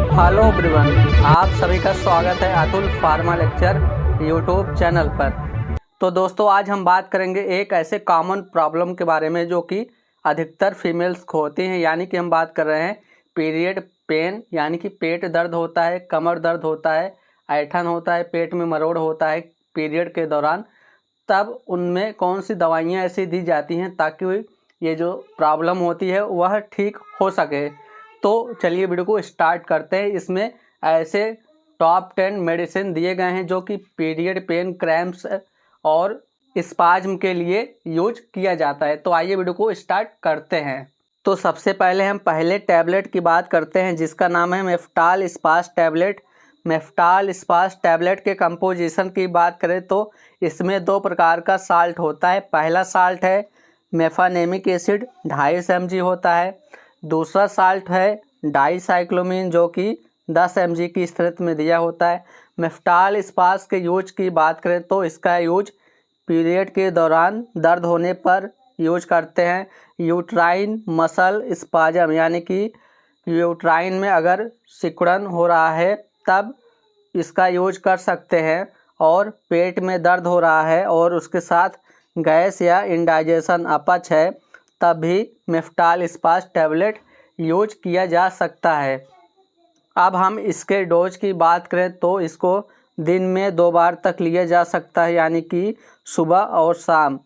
Hello everyone, आप सभी का स्वागत है Atul pharma lecture YouTube channel पर। तो दोस्तों, आज हम बात करेंगे एक ऐसे कॉमन प्रॉब्लम के बारे में जो कि अधिकतर फीमेल्स को होती हैं। यानी कि हम बात कर रहे हैं पीरियड पेन, यानी कि पेट दर्द होता है, कमर दर्द होता है, ऐंठन होता है, पेट में मरोड़ होता है पीरियड के दौरान। तब उनमें कौन सी दवाइयाँ ऐसी दी जाती हैं ताकि ये जो प्रॉब्लम होती है वह ठीक हो सके। तो चलिए वीडियो को स्टार्ट करते हैं। इसमें ऐसे टॉप 10 मेडिसिन दिए गए हैं जो कि पीरियड पेन, क्रैम्प्स और स्पाज्म के लिए यूज किया जाता है। तो आइए वीडियो को स्टार्ट करते हैं। तो सबसे पहले हम पहले टैबलेट की बात करते हैं जिसका नाम है Meftal spas tablet. Meftal spas tablet के कंपोजिशन की बात करें तो इसमें दो प्रकार का साल्ट होता है। पहला साल्ट है मेफानेमिक एसिड 250 mg होता है। दूसरा साल्ट है डाईसाइक्लोमीन जो कि 10 mg की स्ट्रेंथ में दिया होता है। मेफ्टाल स्पाज के यूज की बात करें तो इसका यूज पीरियड के दौरान दर्द होने पर यूज करते हैं। यूट्राइन मसल स्पाजम, यानी कि यूट्राइन में अगर सिकुड़न हो रहा है तब इसका यूज कर सकते हैं। और पेट में दर्द हो रहा है और उसके साथ गैस या इंडाइजेशन अपच है तब भी मेफ्टाल स्पाज टैबलेट यूज किया जा सकता है। अब हम इसके डोज की बात करें तो इसको दिन में 2 बार तक लिया जा सकता है, यानी कि सुबह और शाम।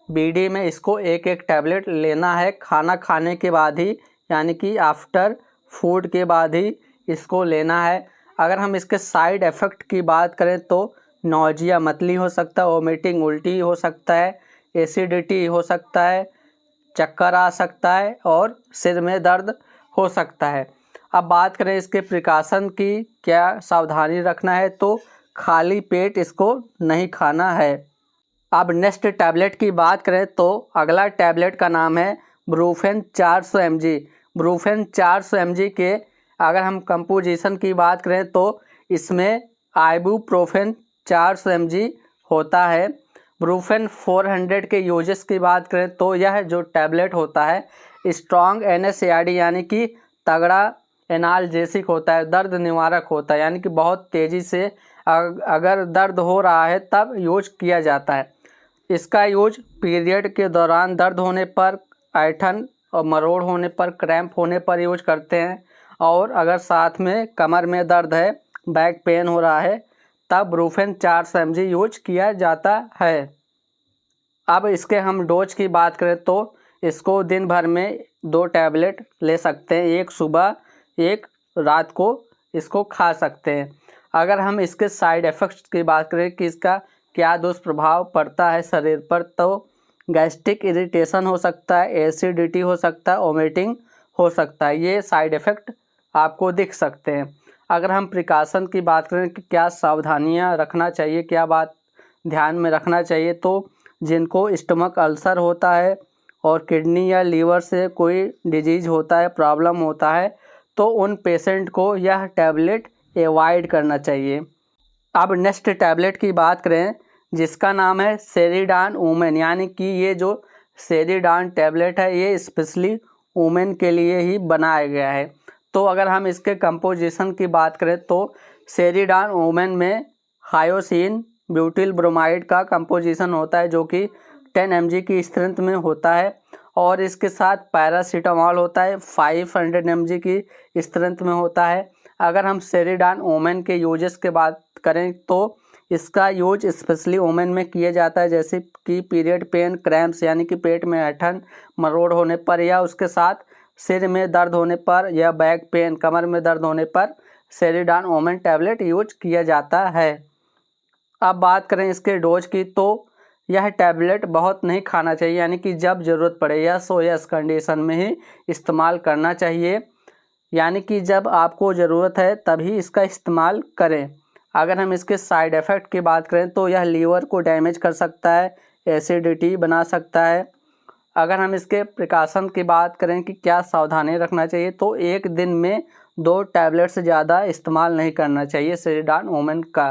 बीडी में इसको एक एक टैबलेट लेना है खाना खाने के बाद ही, यानी कि आफ्टर फूड के बाद ही इसको लेना है। अगर हम इसके साइड इफ़ेक्ट की बात करें तो नौजिया मतली हो सकता है, वोमिटिंग उल्टी हो सकता है, एसिडिटी हो सकता है, चक्कर आ सकता है और सिर में दर्द हो सकता है। अब बात करें इसके प्रिकॉशन की, क्या सावधानी रखना है, तो खाली पेट इसको नहीं खाना है। अब नेक्स्ट टैबलेट की बात करें तो अगला टैबलेट का नाम है ब्रूफेन 400 mg। ब्रूफेन 400 mg के अगर हम कंपोजिशन की बात करें तो इसमें आइबुप्रोफेन 400 mg होता है। ब्रूफेन 400 के यूजेस की बात करें तो यह जो टैबलेट होता है स्ट्रॉन्ग NSAID यानी कि तगड़ा एनाल्जेसिक होता है, दर्द निवारक होता है, यानी कि बहुत तेज़ी से अगर दर्द हो रहा है तब यूज किया जाता है। इसका यूज पीरियड के दौरान दर्द होने पर, ऐंठन और मरोड़ होने पर, क्रैम्प होने पर यूज करते हैं। और अगर साथ में कमर में दर्द है, बैक पेन हो रहा है तब ब्रूफेन 400 mg यूज किया जाता है। अब इसके हम डोज की बात करें तो इसको दिन भर में 2 टैबलेट ले सकते हैं, एक सुबह एक रात को इसको खा सकते हैं। अगर हम इसके साइड इफ़ेक्ट्स की बात करें कि इसका क्या दुष्प्रभाव पड़ता है शरीर पर, तो गैस्ट्रिक इरिटेशन हो सकता है, एसिडिटी हो सकता है, वोमिटिंग हो सकता है। ये साइड इफ़ेक्ट आपको दिख सकते हैं। अगर हम प्रिकॉशन की बात करें कि क्या सावधानियां रखना चाहिए, क्या बात ध्यान में रखना चाहिए, तो जिनको स्टमक अल्सर होता है और किडनी या लीवर से कोई डिजीज़ होता है, प्रॉब्लम होता है, तो उन पेशेंट को यह टैबलेट एवॉइड करना चाहिए। अब नेक्स्ट टैबलेट की बात करें जिसका नाम है सेरिडान वुमेन, यानी कि ये जो सेरिडान टैबलेट है ये स्पेशली वुमेन के लिए ही बनाया गया है। तो अगर हम इसके कंपोजिशन की बात करें तो सेरिडान वुमेन में हायोसिन ब्यूटिल ब्रोमाइड का कंपोजिशन होता है जो कि 10 mg की स्ट्रेंथ में होता है। और इसके साथ पैरासीटामॉल होता है 500 mg की स्ट्रेंथ में होता है। अगर हम सेरिडान वुमेन के यूजेस के बात करें तो इसका यूज स्पेशली वुमेन में किया जाता है, जैसे कि पीरियड पेन, क्रैम्प्स यानी कि पेट में ऐंठन मरोड़ होने पर, या उसके साथ सिर में दर्द होने पर, या बैक पेन, कमर में दर्द होने पर सेरिडान वुमेन टैबलेट यूज किया जाता है। अब बात करें इसके डोज की तो यह टैबलेट बहुत नहीं खाना चाहिए, यानी कि जब ज़रूरत पड़े या सो यस कंडीशन में ही इस्तेमाल करना चाहिए, यानी कि जब आपको ज़रूरत है तभी इसका इस्तेमाल करें। अगर हम इसके साइड इफ़ेक्ट की बात करें तो यह लीवर को डैमेज कर सकता है, एसिडिटी बना सकता है। अगर हम इसके प्रिकॉशन की बात करें कि क्या सावधानी रखना चाहिए, तो एक दिन में 2 टैबलेट से ज़्यादा इस्तेमाल नहीं करना चाहिए सेरिडान वुमेन का।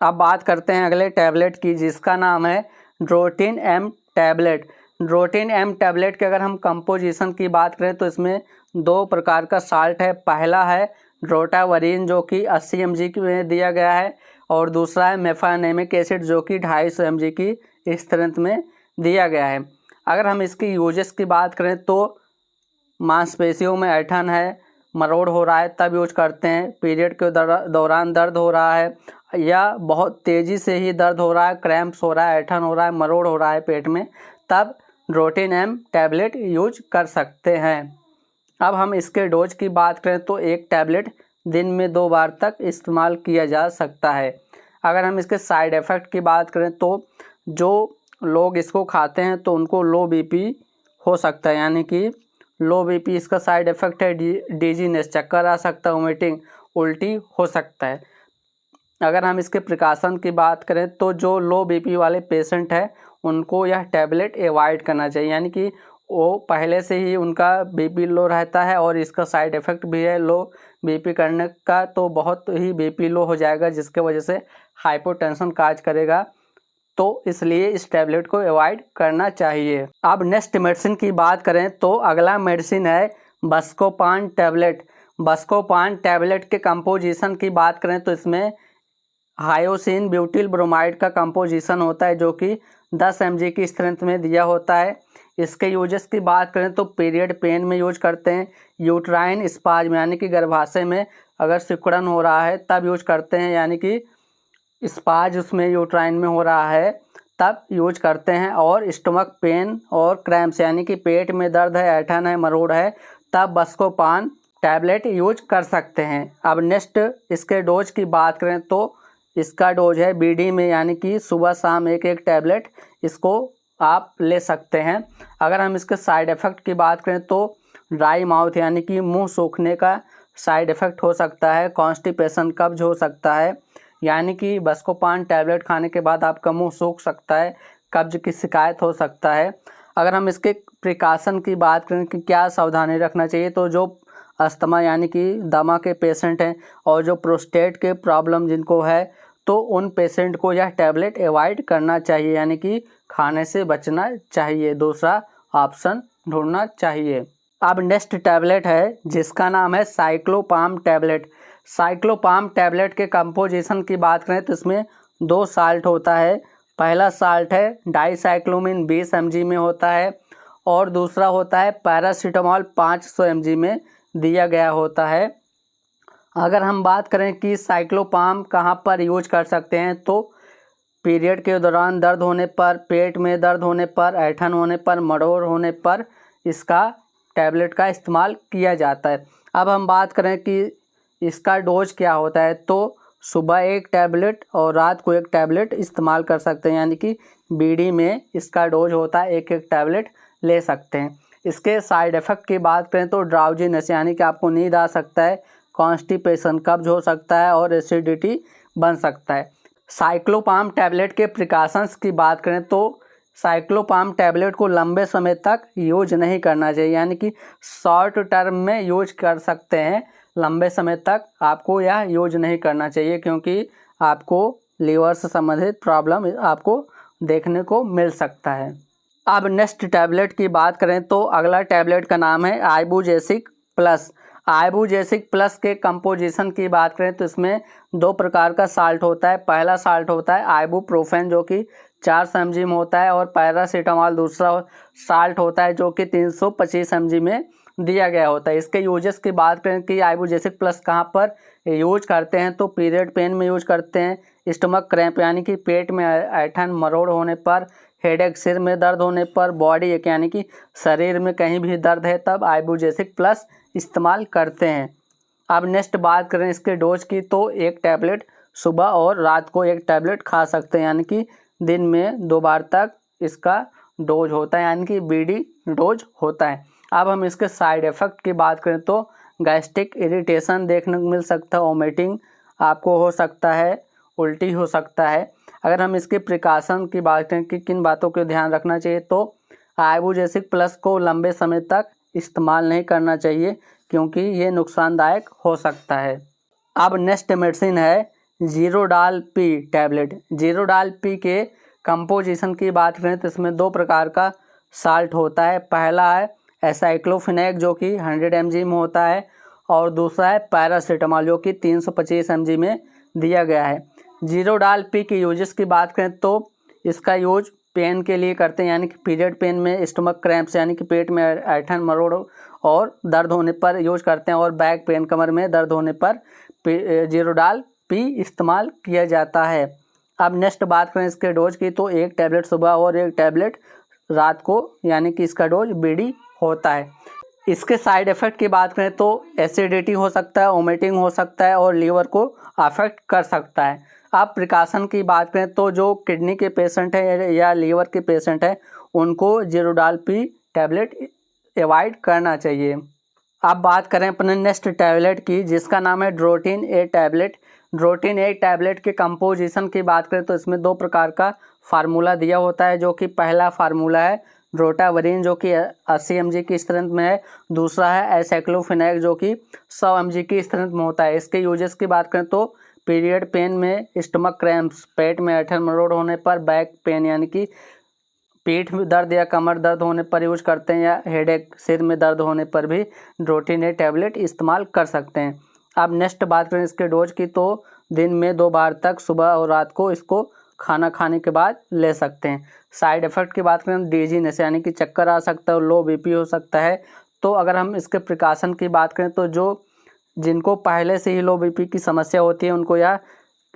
अब बात करते हैं अगले टैबलेट की जिसका नाम है Drotin M tablet. Drotin M tablet के अगर हम कंपोजिशन की बात करें तो इसमें 2 प्रकार का साल्ट है। पहला है ड्रोटावरीन जो कि 80 mg में दिया गया है, और दूसरा है मेफानेमिक एसिड जो कि 250 mg की स्ट्रेंथ में दिया गया है। अगर हम इसकी यूजेस की बात करें तो मांसपेशियों में ऐंठन है, मरोड़ हो रहा है तब यूज करते हैं। पीरियड के दौरान दर्द हो रहा है या बहुत तेज़ी से ही दर्द हो रहा है, क्रैम्प्स हो रहा है, ऐंठन हो रहा है, मरोड़ हो रहा है पेट में, तब ड्रोटिन एम टैबलेट यूज कर सकते हैं। अब हम इसके डोज की बात करें तो एक टैबलेट दिन में 2 बार तक इस्तेमाल किया जा सकता है। अगर हम इसके साइड इफ़ेक्ट की बात करें तो जो लोग इसको खाते हैं तो उनको लो बीपी हो सकता है, यानी कि लो बीपी इसका साइड इफ़ेक्ट है। डिजीनेस, चक्कर आ सकता है, वोमिटिंग, उल्टी हो सकता है। अगर हम इसके प्रिकॉशन की बात करें तो जो लो बीपी वाले पेशेंट हैं उनको यह टैबलेट अवॉइड करना चाहिए, यानी कि वो पहले से ही उनका बीपी लो रहता है और इसका साइड इफ़ेक्ट भी है लो बीपी करने का, तो बहुत ही बीपी लो हो जाएगा जिसके वजह से हाइपोटेंशन काज करेगा, तो इसलिए इस टैबलेट को अवॉइड करना चाहिए। अब नेक्स्ट मेडिसिन की बात करें तो अगला मेडिसिन है बस्कोपान टैबलेट। बस्कोपान टैबलेट के कंपोजिशन की बात करें तो इसमें हायोसिन ब्यूटिल ब्रोमाइड का कंपोजिशन होता है जो कि 10 mg की स्ट्रेंथ में दिया होता है। इसके यूजेस की बात करें तो पीरियड पेन में यूज करते हैं, यूट्राइन स्पाज्म यानी कि गर्भाशय में अगर सिकुड़न हो रहा है तब यूज करते हैं, यानी कि स्पाज उसमें यूट्राइन में हो रहा है तब यूज करते हैं, और स्टमक पेन और क्रैम्प्स यानी कि पेट में दर्द है, ऐंठन है, मरोड़ है, तब बस्कोपान टैबलेट यूज कर सकते हैं। अब नेक्स्ट इसके डोज की बात करें तो इसका डोज है बीडी में, यानी कि सुबह शाम एक एक टैबलेट इसको आप ले सकते हैं। अगर हम इसके साइड इफ़ेक्ट की बात करें तो ड्राई माउथ यानी कि मुंह सूखने का साइड इफ़ेक्ट हो सकता है, कॉन्स्टिपेशन, कब्ज हो सकता है, यानी कि बस्कोपान टैबलेट खाने के बाद आपका मुंह सूख सकता है, कब्ज की शिकायत हो सकता है। अगर हम इसके प्रिकॉशन की बात करें कि क्या सावधानी रखना चाहिए, तो जो अस्थमा यानी कि दमा के पेशेंट हैं और जो प्रोस्टेट के प्रॉब्लम जिनको है तो उन पेशेंट को यह टैबलेट अवॉइड करना चाहिए, यानी कि खाने से बचना चाहिए, दूसरा ऑप्शन ढूंढना चाहिए। अब नेक्स्ट टैबलेट है जिसका नाम है साइक्लोपाम टैबलेट। साइक्लोपाम टैबलेट के कंपोजिशन की बात करें तो इसमें 2 साल्ट होता है। पहला साल्ट है डाइसाइक्लोमिन 20 mg में होता है, और दूसरा होता है पैरासीटामोल 500 mg में दिया गया होता है। अगर हम बात करें कि साइक्लोपाम कहाँ पर यूज कर सकते हैं तो पीरियड के दौरान दर्द होने पर, पेट में दर्द होने पर, ऐंठन होने पर, मरोड़ होने पर इसका टैबलेट का इस्तेमाल किया जाता है। अब हम बात करें कि इसका डोज क्या होता है तो सुबह एक टैबलेट और रात को एक टैबलेट इस्तेमाल कर सकते हैं, यानी कि बीडी में इसका डोज होता है, एक एक टैबलेट ले सकते हैं। इसके साइड इफ़ेक्ट की बात करें तो ड्राउजीनेस यानी कि आपको नींद आ सकता है, कॉन्स्टिपेशन, कब्ज हो सकता है और एसिडिटी बन सकता है। साइक्लोपाम टैबलेट के प्रिकॉशंस की बात करें तो साइक्लोपाम टैबलेट को लंबे समय तक यूज नहीं करना चाहिए, यानी कि शॉर्ट टर्म में यूज कर सकते हैं, लंबे समय तक आपको यह यूज नहीं करना चाहिए क्योंकि आपको लीवर से संबंधित प्रॉब्लम आपको देखने को मिल सकता है। अब नेक्स्ट टैबलेट की बात करें तो अगला टैबलेट का नाम है आइबुजेसिक प्लस। आइबुजेसिक प्लस के कंपोजिशन की बात करें तो इसमें 2 प्रकार का साल्ट होता है। पहला साल्ट होता है आइबुप्रोफेन जो कि 400 mg में होता है, और पैरासीटामोल दूसरा साल्ट होता है जो कि 325 mg में दिया गया होता है। इसके यूजेस की बात करें कि आइबुजेसिक प्लस कहाँ पर यूज करते हैं तो पीरियड पेन में यूज करते हैं, स्टमक क्रैम्प यानी कि पेट में ऐंठन मरोड़ होने पर, हेडेक सिर में दर्द होने पर, बॉडी एक यानी कि शरीर में कहीं भी दर्द है तब आइबुजेसिक प्लस इस्तेमाल करते हैं। अब नेक्स्ट बात करें इसके डोज की तो एक टैबलेट सुबह और रात को एक टैबलेट खा सकते हैं, यानी कि दिन में 2 बार तक इसका डोज होता है, यानी कि बीडी डोज होता है। अब हम इसके साइड इफ़ेक्ट की बात करें तो गैस्ट्रिक इरिटेशन देखने को मिल सकता है, वोमिटिंग आपको हो सकता है, उल्टी हो सकता है। अगर हम इसके प्रिकॉशन की बात करें कि किन बातों को ध्यान रखना चाहिए तो आइबुजेसिक प्लस को लंबे समय तक इस्तेमाल नहीं करना चाहिए क्योंकि ये नुकसानदायक हो सकता है। अब नेक्स्ट मेडिसिन है Zerodol P tablet. Zerodol P के कंपोजिशन की बात करें तो इसमें 2 प्रकार का साल्ट होता है। पहला है एसाइक्लोफेनेक जो कि 100 mg में होता है, और दूसरा है पैरासीटामॉल जो कि 325 mg में दिया गया है। जीरोडाल पी की यूजेस की बात करें तो इसका यूज पेन के लिए करते हैं, यानी कि पीरियड पेन में, स्टमक क्रैम्प्स यानी कि पेट में ऐंठन मरोड़ और दर्द होने पर यूज करते हैं, और बैक पेन कमर में दर्द होने पर जीरोडाल पी इस्तेमाल किया जाता है। अब नेक्स्ट बात करें इसके डोज की तो 1 टैबलेट सुबह और 1 टैबलेट रात को, यानी कि इसका डोज बीडी होता है। इसके साइड इफ़ेक्ट की बात करें तो एसिडिटी हो सकता है, वोमिटिंग हो सकता है और लीवर को अफेक्ट कर सकता है। अब प्रिकॉशन की बात करें तो जो किडनी के पेशेंट हैं या लीवर के पेशेंट हैं उनको जीरोडाल पी टैबलेट अवॉइड करना चाहिए। अब बात करें अपने नेक्स्ट टैबलेट की जिसका नाम है ड्रोटिन ए टैबलेट। ड्रोटिन ए टैबलेट के कंपोजिशन की बात करें तो इसमें 2 प्रकार का फार्मूला दिया होता है, जो कि पहला फार्मूला है ड्रोटावरीन जो कि 80 mg की स्ट्रेंथ में है, दूसरा है एसाइक्लोफेनाक जो कि 100 mg की स्ट्रेंथ में होता है। इसके यूजेस की बात करें तो पीरियड पेन में, स्टमक क्रैम्प्स, पेट में ऐंठन मरोड़ होने पर, बैक पेन यानी कि पीठ में दर्द या कमर दर्द होने पर यूज करते हैं, या हेडेक सिर में दर्द होने पर भी ड्रोटिन ए टैबलेट इस्तेमाल कर सकते हैं। अब नेक्स्ट बात करें इसके डोज की तो दिन में 2 बार तक सुबह और रात को इसको खाना खाने के बाद ले सकते हैं। साइड इफ़ेक्ट की बात करें डिजीनेस यानी कि चक्कर आ सकता है, लो बीपी हो सकता है। तो अगर हम इसके प्रिकॉशन की बात करें तो जिनको पहले से ही लो बीपी की समस्या होती है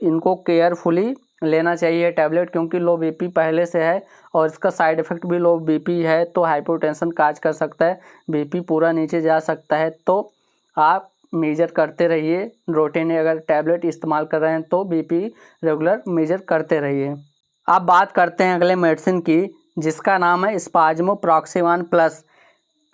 इनको केयरफुली लेना चाहिए टैबलेट, क्योंकि लो बीपी पहले से है और इसका साइड इफ़ेक्ट भी लो बीपी है तो हाइपोटेंशन काज कर सकता है, बीपी पूरा नीचे जा सकता है। तो आप मेजर करते रहिए, ड्रोटिन अगर टैबलेट इस्तेमाल कर रहे हैं तो बीपी रेगुलर मेजर करते रहिए। अब बात करते हैं अगले मेडिसिन की जिसका नाम है स्पाज्मोप्रॉक्सिवन प्लस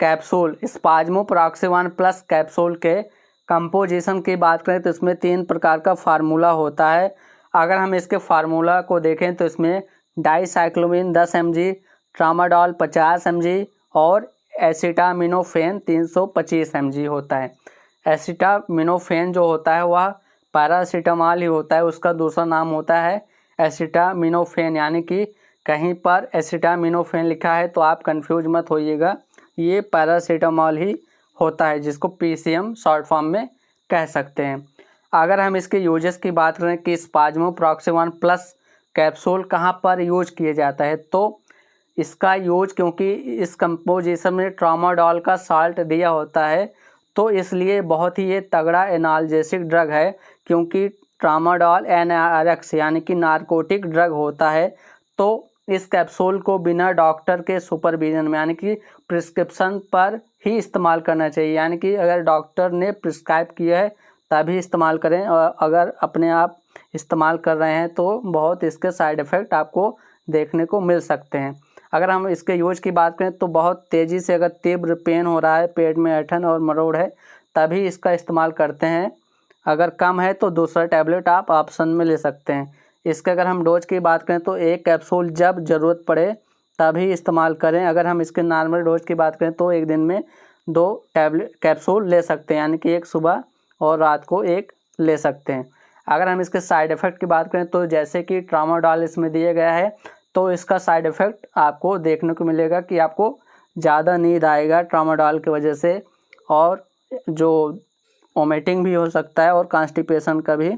कैप्सूल। स्पाज्मोप्रॉक्सिवन प्लस कैप्सूल के कंपोजिशन की बात करें तो इसमें 3 प्रकार का फार्मूला होता है। अगर हम इसके फार्मूला को देखें तो इसमें डाइसाइक्लोमिन 10 mg, ट्रामाडोल 50 mg और एसिटामिनोफेन 325 mg होता है। एसिटामिनोफेन जो होता है वह पैरासीटामॉल ही होता है, उसका दूसरा नाम होता है एसिटामिनोफेन, यानी कि कहीं पर एसिटामिनोफेन लिखा है तो आप कंफ्यूज मत होइएगा, ये पैरासीटामॉल ही होता है जिसको पीसीएम शॉर्ट फॉर्म में कह सकते हैं। अगर हम इसके यूजेस की बात करें कि स्पाज्मोप्रॉक्सिवन प्लस कैप्सूल कहाँ पर यूज किया जाता है तो इसका यूज, क्योंकि इस कंपोजिशन में ट्रामाडोल का साल्ट दिया होता है तो इसलिए बहुत ही ये तगड़ा एनाल्जेसिक ड्रग है, क्योंकि ट्रामाडोल एनआरएक्स यानी कि नारकोटिक ड्रग होता है। तो इस कैप्सूल को बिना डॉक्टर के सुपरविजन में यानी कि प्रिस्क्रिप्शन पर ही इस्तेमाल करना चाहिए, यानी कि अगर डॉक्टर ने प्रिस्क्राइब किया है तभी इस्तेमाल करें, और अगर अपने आप इस्तेमाल कर रहे हैं तो बहुत इसके साइड इफ़ेक्ट आपको देखने को मिल सकते हैं। अगर हम इसके यूज की बात करें तो बहुत तेज़ी से अगर तीव्र पेन हो रहा है, पेट में ऐंठन और मरोड़ है, तभी इसका इस्तेमाल करते हैं। अगर कम है तो दूसरा टैबलेट आप ऑप्शन में ले सकते हैं। इसके अगर हम डोज की बात करें तो 1 कैप्सूल जब ज़रूरत पड़े तभी इस्तेमाल करें। अगर हम इसके नॉर्मल डोज की बात करें तो एक दिन में 2 कैप्सूल ले सकते हैं, यानी कि 1 सुबह और रात को 1 ले सकते हैं। अगर हम इसके साइड इफ़ेक्ट की बात करें तो जैसे कि ट्रामाडोल इसमें दिया गया है तो इसका साइड इफ़ेक्ट आपको देखने को मिलेगा कि आपको ज़्यादा नींद आएगा ट्रामाडोल की वजह से, और जो वोमिटिंग भी हो सकता है और कॉन्स्टिपेशन का भी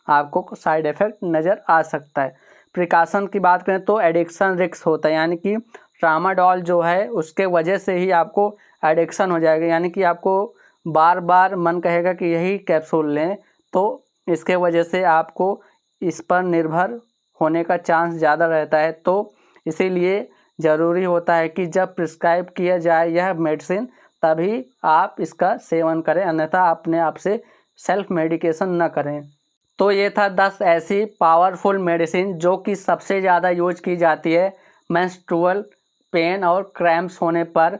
आपको साइड इफ़ेक्ट नज़र आ सकता है। प्रिकॉशन की बात करें तो एडिक्शन रिस्क होता है, यानी कि ट्रामाडोल जो है उसके वजह से ही आपको एडिक्शन हो जाएगा, यानी कि आपको बार बार मन कहेगा कि यही कैप्सूल लें, तो इसके वजह से आपको इस पर निर्भर होने का चांस ज़्यादा रहता है। तो इसीलिए ज़रूरी होता है कि जब प्रिस्क्राइब किया जाए यह मेडिसिन तभी आप इसका सेवन करें, अन्यथा अपने आप से सेल्फ मेडिकेशन न करें। तो ये था 10 ऐसी पावरफुल मेडिसिन जो कि सबसे ज़्यादा यूज की जाती है मेंस्ट्रुअल पेन और क्रैम्प्स होने पर,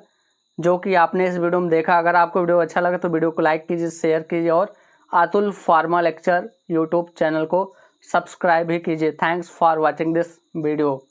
जो कि आपने इस वीडियो में देखा। अगर आपको वीडियो अच्छा लगा तो वीडियो को लाइक कीजिए, शेयर कीजिए और Atul pharma lecture YouTube channel को सब्सक्राइब भी कीजिए। Thanks for watching this video.